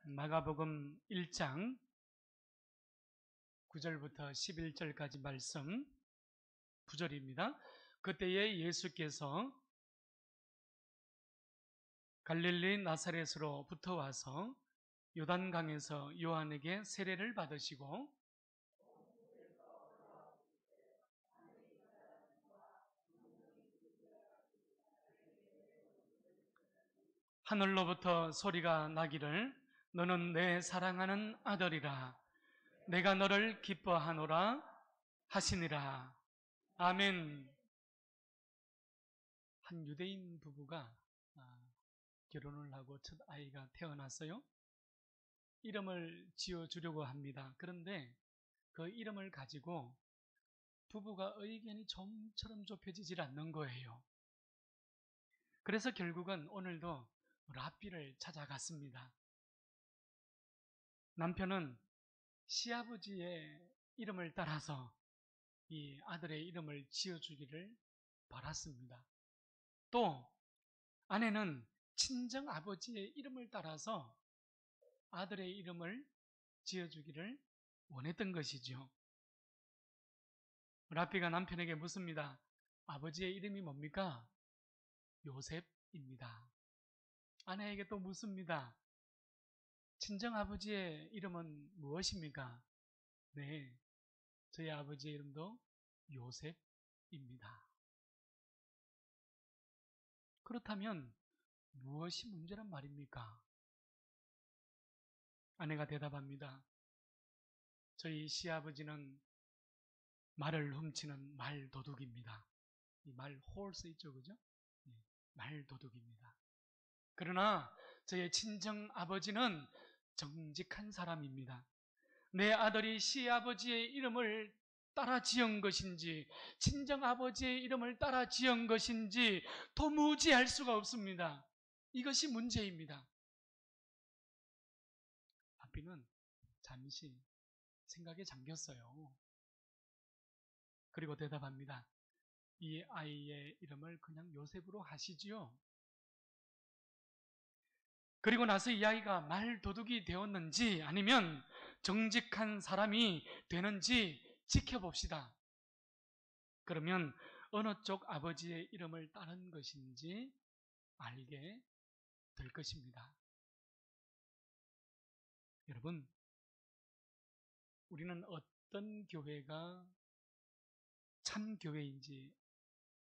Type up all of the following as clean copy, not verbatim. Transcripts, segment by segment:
마가복음 1장 9절부터 11절까지 말씀 구절입니다. 그때에 예수께서 갈릴리 나사렛으로부터 와서 요단강에서 요한에게 세례를 받으시고 하늘로부터 소리가 나기를 너는 내 사랑하는 아들이라 내가 너를 기뻐하노라 하시니라. 아멘. 한 유대인 부부가 결혼을 하고 첫 아이가 태어났어요. 이름을 지어주려고 합니다. 그런데 그 이름을 가지고 부부가 의견이 좀처럼 좁혀지질 않는 거예요. 그래서 결국은 오늘도 랍비를 찾아갔습니다. 남편은 시아버지의 이름을 따라서 이 아들의 이름을 지어주기를 바랐습니다. 또 아내는 친정 아버지의 이름을 따라서 아들의 이름을 지어주기를 원했던 것이죠. 랍비가 남편에게 묻습니다. 아버지의 이름이 뭡니까? 요셉입니다. 아내에게 또 묻습니다. 친정 아버지의 이름은 무엇입니까? 네, 저희 아버지의 이름도 요셉입니다. 그렇다면 무엇이 문제란 말입니까? 아내가 대답합니다. 저희 시아버지는 말을 훔치는 말도둑입니다. 이 말 홀스 있죠, 그죠? 네, 말도둑입니다. 그러나 저의 친정 아버지는 정직한 사람입니다. 내 아들이 시아버지의 이름을 따라 지은 것인지 친정 아버지의 이름을 따라 지은 것인지 도무지 알 수가 없습니다. 이것이 문제입니다. 랍비는 잠시 생각에 잠겼어요. 그리고 대답합니다. 이 아이의 이름을 그냥 요셉으로 하시지요. 그리고 나서 이 아이가 말도둑이 되었는지 아니면 정직한 사람이 되는지 지켜봅시다. 그러면 어느 쪽 아버지의 이름을 따른 것인지 알게 될 것입니다. 여러분, 우리는 어떤 교회가 참 교회인지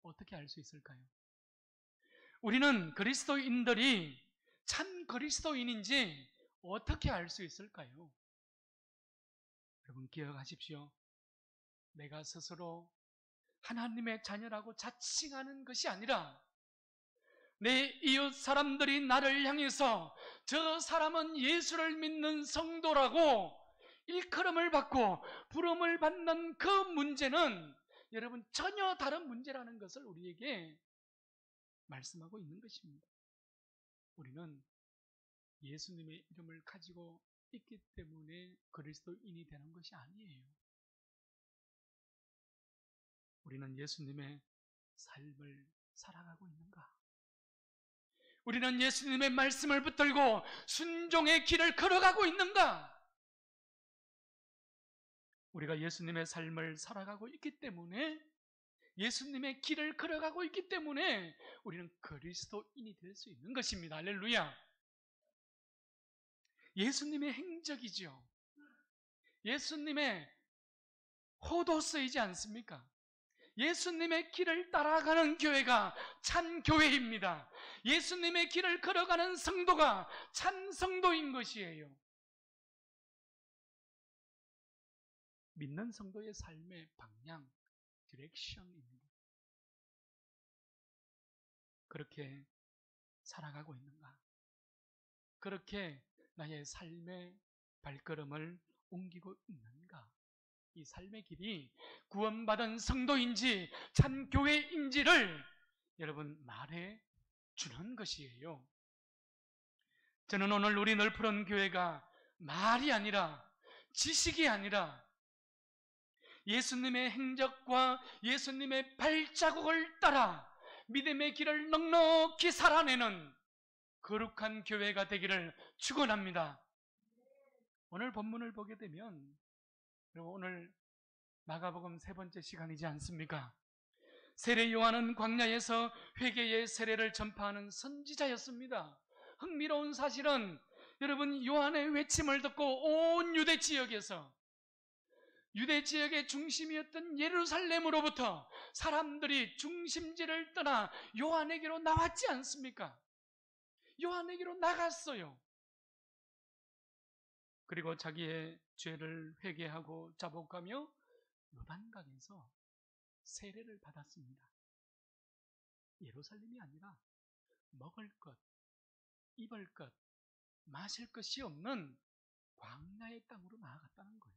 어떻게 알 수 있을까요? 우리는 그리스도인들이 참 그리스도인인지 어떻게 알 수 있을까요? 여러분 기억하십시오. 내가 스스로 하나님의 자녀라고 자칭하는 것이 아니라 내 이웃 사람들이 나를 향해서 저 사람은 예수를 믿는 성도라고 일컬음을 받고 부름을 받는 그 문제는 여러분 전혀 다른 문제라는 것을 우리에게 말씀하고 있는 것입니다. 우리는 예수님의 이름을 가지고 있기 때문에 그리스도인이 되는 것이 아니에요. 우리는 예수님의 삶을 살아가고 있는가? 우리는 예수님의 말씀을 붙들고 순종의 길을 걸어가고 있는가? 우리가 예수님의 삶을 살아가고 있기 때문에 예수님의 길을 걸어가고 있기 때문에 우리는 그리스도인이 될 수 있는 것입니다. 할렐루야. 예수님의 행적이죠. 예수님의 호도 쓰이지 않습니까? 예수님의 길을 따라가는 교회가 참 교회입니다. 예수님의 길을 걸어가는 성도가 참 성도인 것이에요. 믿는 성도의 삶의 방향, 디렉션입니다. 그렇게 살아가고 있는가? 그렇게 나의 삶의 발걸음을 옮기고 있는가? 이 삶의 길이 구원받은 성도인지 참 교회인지를 여러분 말해 주는 것이에요. 저는 오늘 우리 널푸른 교회가 말이 아니라 지식이 아니라 예수님의 행적과 예수님의 발자국을 따라 믿음의 길을 넉넉히 살아내는 거룩한 교회가 되기를 축원합니다. 오늘 본문을 보게 되면, 그리고 오늘 마가복음 3번째 시간이지 않습니까? 세례 요한은 광야에서 회개의 세례를 전파하는 선지자였습니다. 흥미로운 사실은 여러분, 요한의 외침을 듣고 온 유대 지역에서, 유대 지역의 중심이었던 예루살렘으로부터 사람들이 중심지를 떠나 요한에게로 나왔지 않습니까? 요한에게로 나갔어요. 그리고 자기의 죄를 회개하고 자복하며 요단강에서 세례를 받았습니다. 예루살렘이 아니라 먹을 것, 입을 것, 마실 것이 없는 광야의 땅으로 나아갔다는 거예요.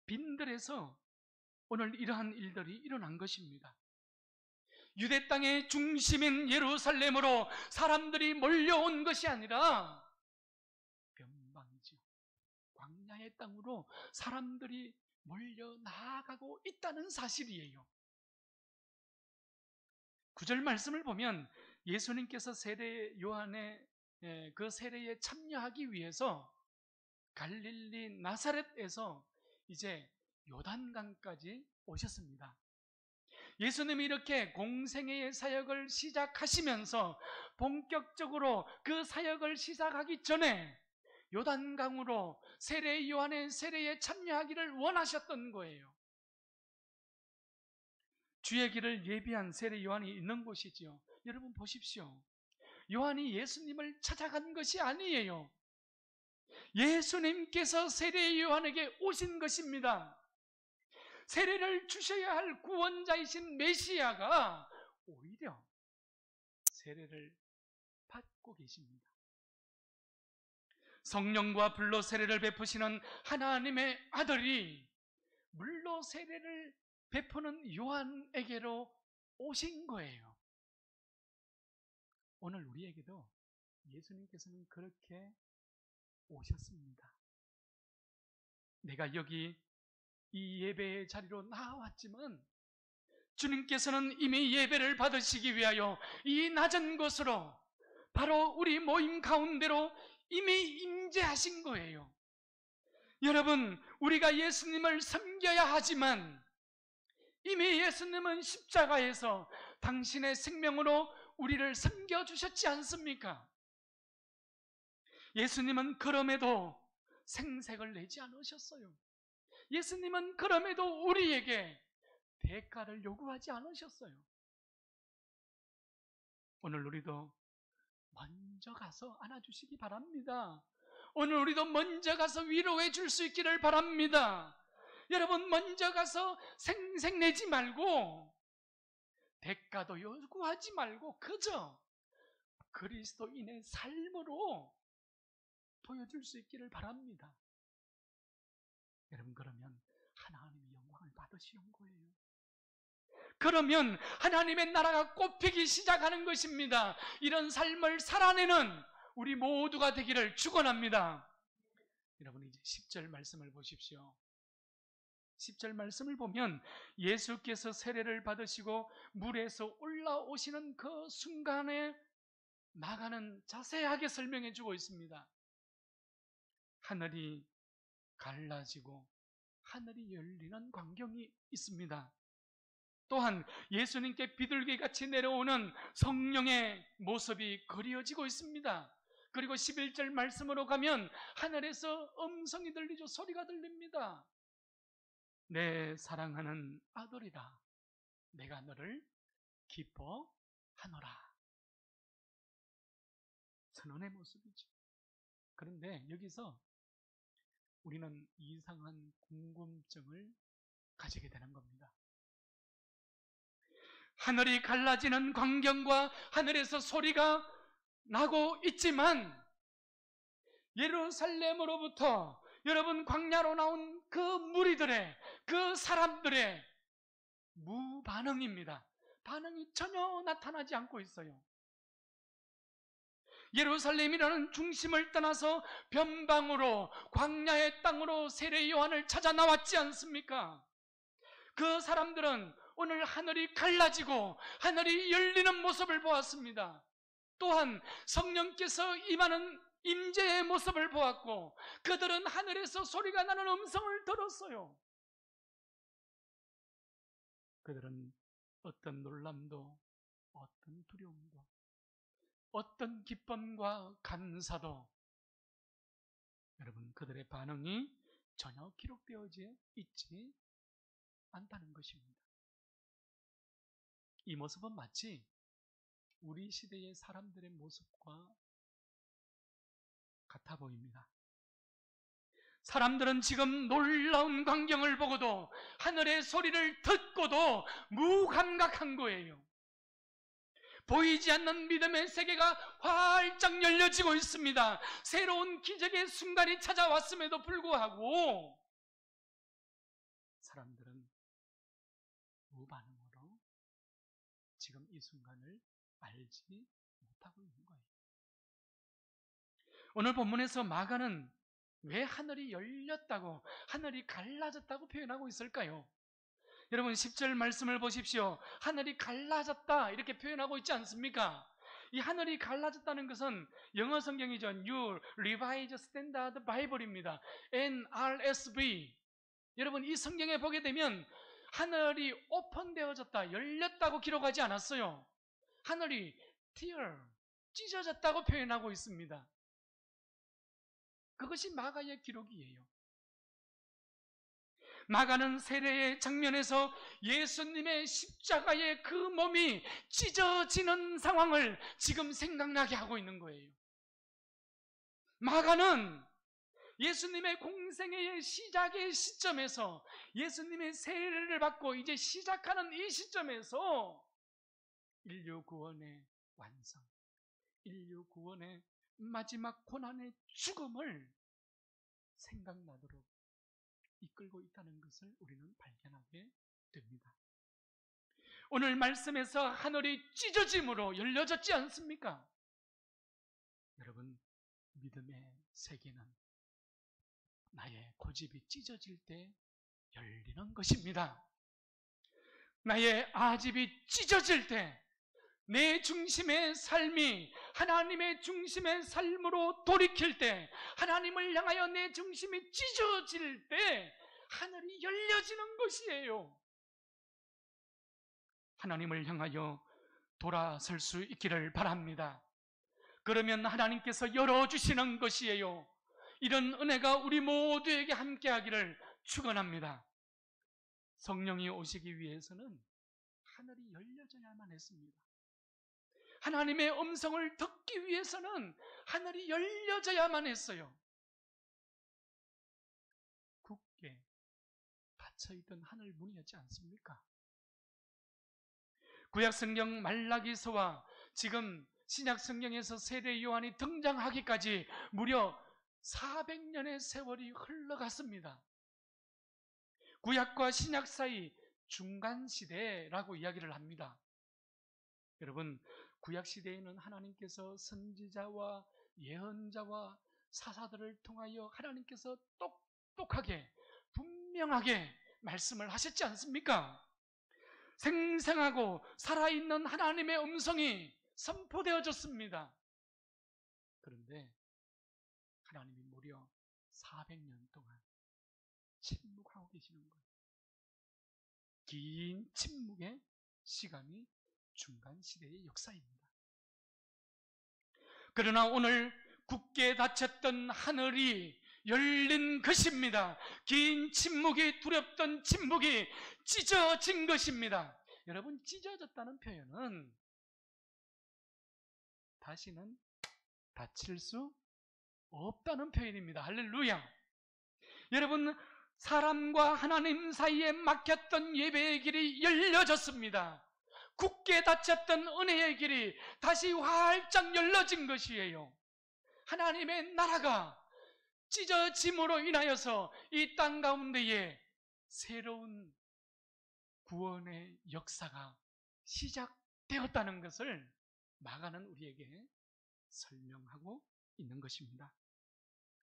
빈들에서 오늘 이러한 일들이 일어난 것입니다. 유대 땅의 중심인 예루살렘으로 사람들이 몰려온 것이 아니라 변방지역, 광야의 땅으로 사람들이 몰려 나아가고 있다는 사실이에요. 9절 말씀을 보면 예수님께서 세례 요한의 그 세례에 참여하기 위해서 갈릴리 나사렛에서 이제 요단강까지 오셨습니다. 예수님이 이렇게 공생애의 사역을 시작하시면서 본격적으로 그 사역을 시작하기 전에 요단강으로 세례 요한의 세례에 참여하기를 원하셨던 거예요. 주의 길을 예비한 세례 요한이 있는 곳이지요. 여러분 보십시오. 요한이 예수님을 찾아간 것이 아니에요. 예수님께서 세례 요한에게 오신 것입니다. 세례를 주셔야 할 구원자이신 메시아가 오히려 세례를 받고 계십니다. 성령과 불로 세례를 베푸시는 하나님의 아들이 물로 세례를 베푸는 요한에게로 오신 거예요. 오늘 우리에게도 예수님께서는 그렇게 오셨습니다. 내가 여기 이 예배의 자리로 나왔지만 주님께서는 이미 예배를 받으시기 위하여 이 낮은 곳으로, 바로 우리 모임 가운데로 이미 임재하신 거예요. 여러분, 우리가 예수님을 섬겨야 하지만 이미 예수님은 십자가에서 당신의 생명으로 우리를 섬겨주셨지 않습니까? 예수님은 그럼에도 생색을 내지 않으셨어요. 예수님은 그럼에도 우리에게 대가를 요구하지 않으셨어요. 오늘 우리도 먼저 가서 안아주시기 바랍니다. 오늘 우리도 먼저 가서 위로해 줄 수 있기를 바랍니다. 여러분, 먼저 가서 생색 내지 말고 대가도 요구하지 말고 그저 그리스도인의 삶으로 보여줄 수 있기를 바랍니다. 여러분, 그러면 하나님이 영광을 받으시는 거예요. 그러면 하나님의 나라가 꽃피기 시작하는 것입니다. 이런 삶을 살아내는 우리 모두가 되기를 축원합니다. 여러분, 이제 10절 말씀을 보십시오. 10절 말씀을 보면 예수께서 세례를 받으시고 물에서 올라오시는 그 순간에 나가는 자세하게 설명해 주고 있습니다. 하늘이 갈라지고 하늘이 열리는 광경이 있습니다. 또한 예수님께 비둘기같이 내려오는 성령의 모습이 그려지고 있습니다. 그리고 11절 말씀으로 가면 하늘에서 음성이 들리죠. 소리가 들립니다. 내 사랑하는 아들이다. 내가 너를 기뻐하노라. 선언의 모습이죠. 그런데 여기서 우리는 이상한 궁금증을 가지게 되는 겁니다. 하늘이 갈라지는 광경과 하늘에서 소리가 나고 있지만 예루살렘으로부터 여러분 광야로 나온 그 무리들의, 그 사람들의 무반응입니다. 반응이 전혀 나타나지 않고 있어요. 예루살렘이라는 중심을 떠나서 변방으로, 광야의 땅으로 세례 요한을 찾아 나왔지 않습니까? 그 사람들은 오늘 하늘이 갈라지고 하늘이 열리는 모습을 보았습니다. 또한 성령께서 임하는 임재의 모습을 보았고 그들은 하늘에서 소리가 나는 음성을 들었어요. 그들은 어떤 놀람도 어떤 두려움도 어떤 기쁨과 감사도 여러분 그들의 반응이 전혀 기록되어져 있지 않다는 것입니다. 이 모습은 마치 우리 시대의 사람들의 모습과 같아 보입니다. 사람들은 지금 놀라운 광경을 보고도 하늘의 소리를 듣고도 무감각한 거예요. 보이지 않는 믿음의 세계가 활짝 열려지고 있습니다. 새로운 기적의 순간이 찾아왔음에도 불구하고 사람들은 무반응으로 지금 이 순간을 알지 못하고 있는 거예요. 오늘 본문에서 마가는 왜 하늘이 열렸다고, 하늘이 갈라졌다고 표현하고 있을까요? 여러분 10절 말씀을 보십시오. 하늘이 갈라졌다 이렇게 표현하고 있지 않습니까? 이 하늘이 갈라졌다는 것은 영어 성경이죠. New Revised Standard Bible입니다. NRSV. 여러분 이 성경에 보게 되면 하늘이 오픈되어졌다, 열렸다고 기록하지 않았어요. 하늘이 tear, 찢어졌다고 표현하고 있습니다. 그것이 마가의 기록이에요. 마가는 세례의 장면에서 예수님의 십자가의 그 몸이 찢어지는 상황을 지금 생각나게 하고 있는 거예요. 마가는 예수님의 공생애의 시작의 시점에서 예수님의 세례를 받고 이제 시작하는 이 시점에서 인류 구원의 완성, 인류 구원의 마지막 고난의 죽음을 생각나도록 이끌고 있다는 것을 우리는 발견하게 됩니다. 오늘 말씀에서 하늘이 찢어짐으로 열려졌지 않습니까? 여러분, 믿음의 세계는 나의 고집이 찢어질 때 열리는 것입니다. 나의 아집이 찢어질 때 내 중심의 삶이 하나님의 중심의 삶으로 돌이킬 때, 하나님을 향하여 내 중심이 찢어질 때 하늘이 열려지는 것이에요. 하나님을 향하여 돌아설 수 있기를 바랍니다. 그러면 하나님께서 열어주시는 것이에요. 이런 은혜가 우리 모두에게 함께하기를 축원합니다. 성령이 오시기 위해서는 하늘이 열려져야만 했습니다. 하나님의 음성을 듣기 위해서는 하늘이 열려져야만 했어요. 굳게 닫혀있던 하늘 문이었지 않습니까? 구약성경 말라기서와 지금 신약성경에서 세례 요한이 등장하기까지 무려 400년의 세월이 흘러갔습니다. 구약과 신약 사이 중간시대라고 이야기를 합니다. 여러분, 구약시대에는 하나님께서 선지자와 예언자와 사사들을 통하여 하나님께서 똑똑하게 분명하게 말씀을 하셨지 않습니까? 생생하고 살아있는 하나님의 음성이 선포되어졌습니다. 그런데 하나님이 무려 400년 동안 침묵하고 계시는 거예요. 긴 침묵의 시간이 중간시대의 역사입니다. 그러나 오늘 굳게 닫혔던 하늘이 열린 것입니다. 긴 침묵이, 두렵던 침묵이 찢어진 것입니다. 여러분, 찢어졌다는 표현은 다시는 닫힐 수 없다는 표현입니다. 할렐루야. 여러분, 사람과 하나님 사이에 막혔던 예배의 길이 열려졌습니다. 굳게 닫혔던 은혜의 길이 다시 활짝 열려진 것이에요. 하나님의 나라가 찢어짐으로 인하여서 이 땅 가운데에 새로운 구원의 역사가 시작되었다는 것을 마가는 우리에게 설명하고 있는 것입니다.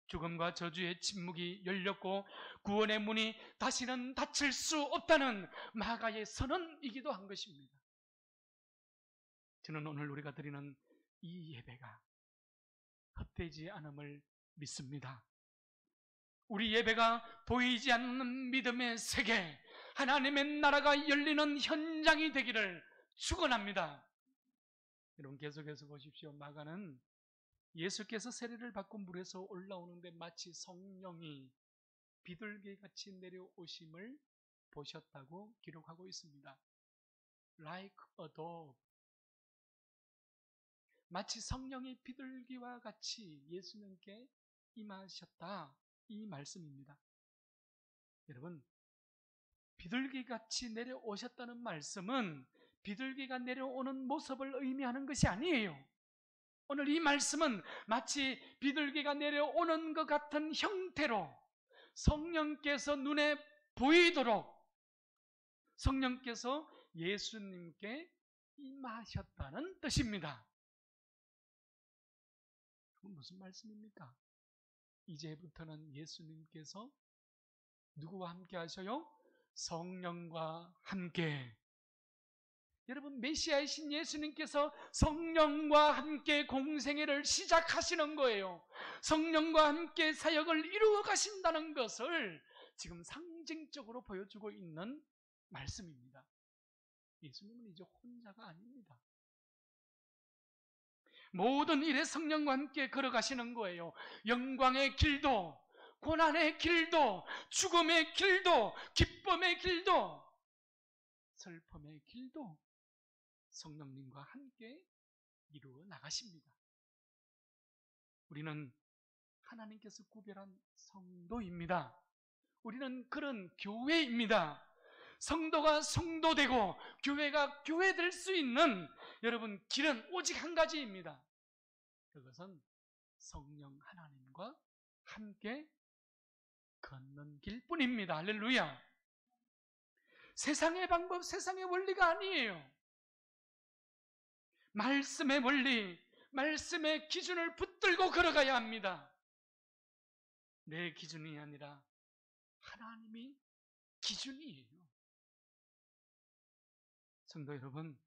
죽음과 저주의 침묵이 열렸고 구원의 문이 다시는 닫힐 수 없다는 마가의 선언이기도 한 것입니다. 저는 오늘 우리가 드리는 이 예배가 헛되지 않음을 믿습니다. 우리 예배가 보이지 않는 믿음의 세계, 하나님의 나라가 열리는 현장이 되기를 축원합니다. 여러분 계속해서 보십시오. 마가는 예수께서 세례를 받고 물에서 올라오는데 마치 성령이 비둘기같이 내려오심을 보셨다고 기록하고 있습니다. Like a dove. 마치 성령이 비둘기와 같이 예수님께 임하셨다, 이 말씀입니다. 여러분, 비둘기같이 내려오셨다는 말씀은 비둘기가 내려오는 모습을 의미하는 것이 아니에요. 오늘 이 말씀은 마치 비둘기가 내려오는 것 같은 형태로 성령께서 눈에 보이도록 성령께서 예수님께 임하셨다는 뜻입니다. 그건 무슨 말씀입니까? 이제부터는 예수님께서 누구와 함께 하셔요? 성령과 함께. 여러분, 메시아이신 예수님께서 성령과 함께 공생애를 시작하시는 거예요. 성령과 함께 사역을 이루어 가신다는 것을 지금 상징적으로 보여주고 있는 말씀입니다. 예수님은 이제 혼자가 아닙니다. 모든 일에 성령과 함께 걸어가시는 거예요. 영광의 길도, 고난의 길도, 죽음의 길도, 기쁨의 길도, 슬픔의 길도 성령님과 함께 이루어 나가십니다. 우리는 하나님께서 구별한 성도입니다. 우리는 그런 교회입니다. 성도가 성도되고 교회가 교회될 수 있는 여러분 길은 오직 한 가지입니다. 그것은 성령 하나님과 함께 걷는 길뿐입니다. 할렐루야. 세상의 방법, 세상의 원리가 아니에요. 말씀의 원리, 말씀의 기준을 붙들고 걸어가야 합니다. 내 기준이 아니라 하나님이 기준이에요. 성도 여러분,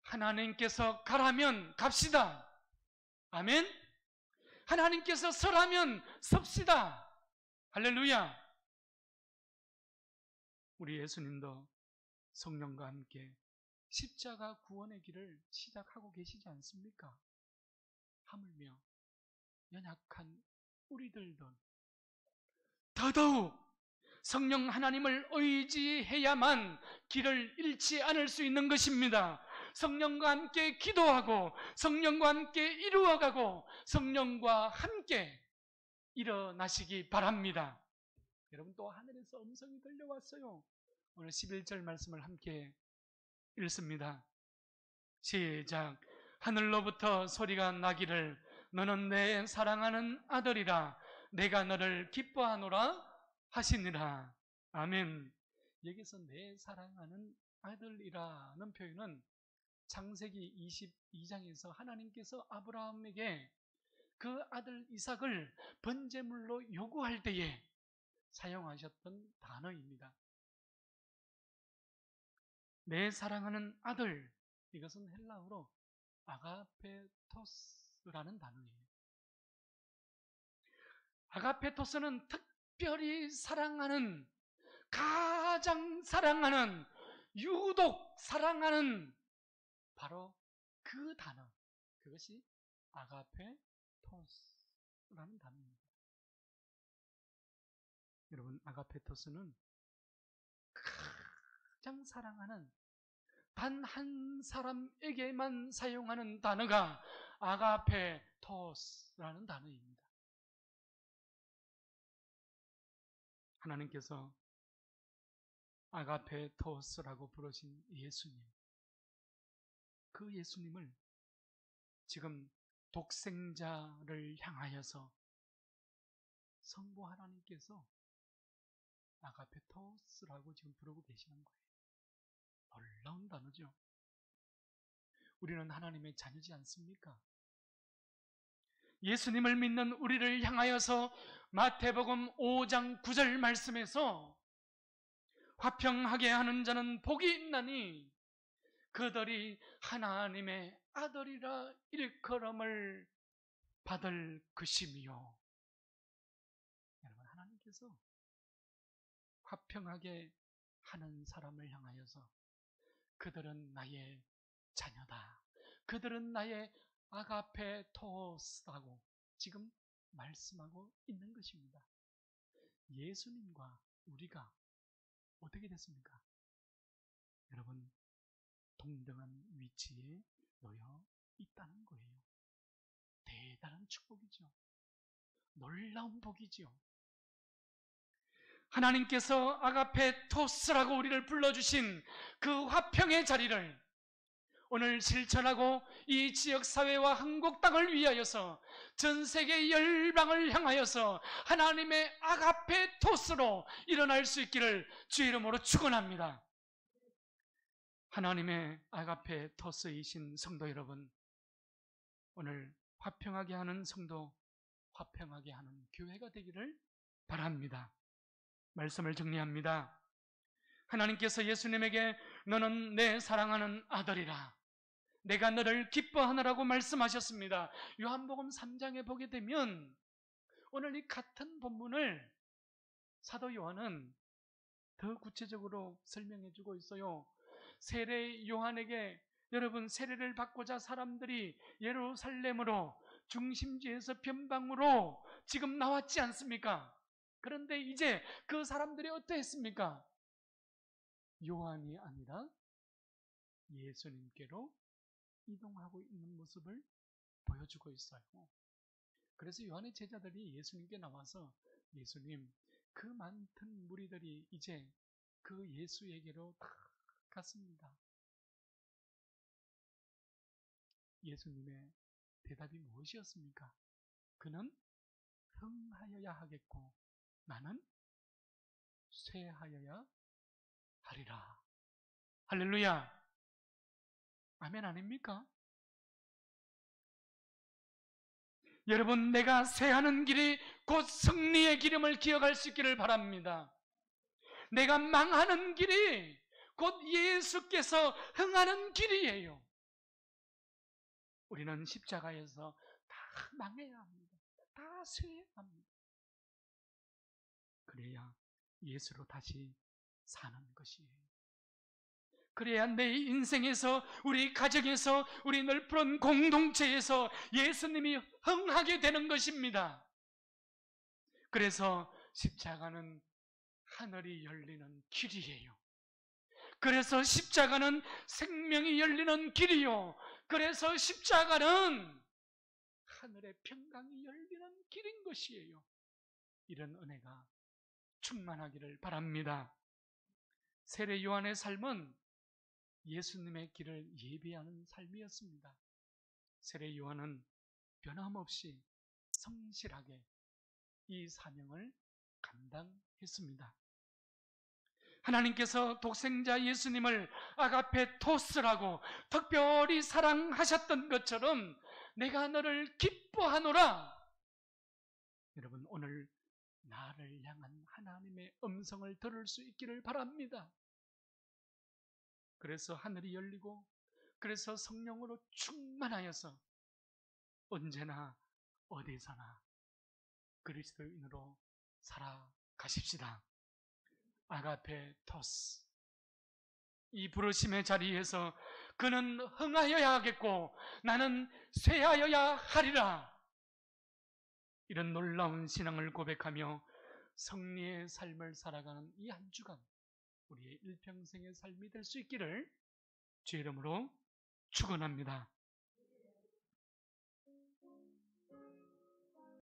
하나님께서 가라면 갑시다. 아멘. 하나님께서 서라면 섭시다. 할렐루야. 우리 예수님도 성령과 함께 십자가 구원의 길을 시작하고 계시지 않습니까? 하물며 연약한 우리들도 더더욱 성령 하나님을 의지해야만 길을 잃지 않을 수 있는 것입니다. 성령과 함께 기도하고 성령과 함께 이루어가고 성령과 함께 일어나시기 바랍니다. 여러분, 또 하늘에서 음성이 들려왔어요. 오늘 11절 말씀을 함께 읽습니다. 시작. 하늘로부터 소리가 나기를 너는 내 사랑하는 아들이라 내가 너를 기뻐하노라 하시니라. 아멘. 여기서 내 사랑하는 아들이라는 표현은 창세기 22장에서 하나님께서 아브라함에게 그 아들 이삭을 번제물로 요구할 때에 사용하셨던 단어입니다. 내 사랑하는 아들, 이것은 헬라어로 아가페토스라는 단어예요. 아가페토스는 특별히 사랑하는, 가장 사랑하는, 유독 사랑하는 바로 그 단어, 그것이 아가페토스라는 단어입니다. 여러분, 아가페토스는 가장 사랑하는 단 한 사람에게만 사용하는 단어가 아가페토스라는 단어입니다. 하나님께서 아가페토스라고 부르신 예수님, 그 예수님을 지금 독생자를 향하여서 성부 하나님께서 아가페토스라고 지금 부르고 계시는 거예요. 놀라운 단어죠. 우리는 하나님의 자녀지 않습니까? 예수님을 믿는 우리를 향하여서 마태복음 5장 9절 말씀에서 화평하게 하는 자는 복이 있나니 그들이 하나님의 아들이라 일컬음을 받을 것이며. 여러분, 하나님께서 화평하게 하는 사람을 향하여서 그들은 나의 자녀다, 그들은 나의 아가페토스라고 지금 말씀하고 있는 것입니다. 예수님과 우리가 어떻게 됐습니까? 여러분, 동등한 위치에 놓여 있다는 거예요. 대단한 축복이죠. 놀라운 복이죠. 하나님께서 아가페토스라고 우리를 불러주신 그 화평의 자리를 오늘 실천하고 이 지역사회와 한국 땅을 위하여서 전 세계 열방을 향하여서 하나님의 아가페토스로 일어날 수 있기를 주의 이름으로 축원합니다. 하나님의 아가페토스이신 성도 여러분, 오늘 화평하게 하는 성도, 화평하게 하는 교회가 되기를 바랍니다. 말씀을 정리합니다. 하나님께서 예수님에게 너는 내 사랑하는 아들이라, 내가 너를 기뻐하느라고 말씀하셨습니다. 요한복음 3장에 보게 되면 오늘 이 같은 본문을 사도 요한은 더 구체적으로 설명해 주고 있어요. 세례 요한에게 여러분, 세례를 받고자 사람들이 예루살렘으로 중심지에서 변방으로 지금 나왔지 않습니까? 그런데 이제 그 사람들이 어떠했습니까? 요한이 아니라 예수님께로 이동하고 있는 모습을 보여주고 있어요. 그래서 요한의 제자들이 예수님께 나와서 예수님, 그 많던 무리들이 이제 그 예수에게로 다 갔습니다. 예수님의 대답이 무엇이었습니까? 그는 흥하여야 하겠고 나는 쇠하여야 하리라. 할렐루야. 아멘 아닙니까? 여러분, 내가 쇠하는 길이 곧 승리의 기름을 기억할 수 있기를 바랍니다. 내가 망하는 길이 곧 예수께서 흥하는 길이에요. 우리는 십자가에서 다 망해야 합니다. 다 쇠해야 합니다. 그래야 예수로 다시 사는 것이에요. 그래야 내 인생에서, 우리 가정에서, 우리 넓은 공동체에서 예수님이 흥하게 되는 것입니다. 그래서 십자가는 하늘이 열리는 길이에요. 그래서 십자가는 생명이 열리는 길이요. 그래서 십자가는 하늘의 평강이 열리는 길인 것이에요. 이런 은혜가 충만하기를 바랍니다. 세례 요한의 삶은 예수님의 길을 예비하는 삶이었습니다. 세례 요한은 변함없이 성실하게 이 사명을 감당했습니다. 하나님께서 독생자 예수님을 아가페토스라고 특별히 사랑하셨던 것처럼 내가 너를 기뻐하노라. 여러분, 오늘 나를 향한 하나님의 음성을 들을 수 있기를 바랍니다. 그래서 하늘이 열리고, 그래서 성령으로 충만하여서 언제나 어디서나 그리스도인으로 살아가십시다. 아가페토스, 이 부르심의 자리에서 그는 흥하여야 하겠고 나는 쇠하여야 하리라. 이런 놀라운 신앙을 고백하며 승리의 삶을 살아가는 이 한 주간 우리의 일평생의 삶이 될 수 있기를 주의 이름으로 축원합니다.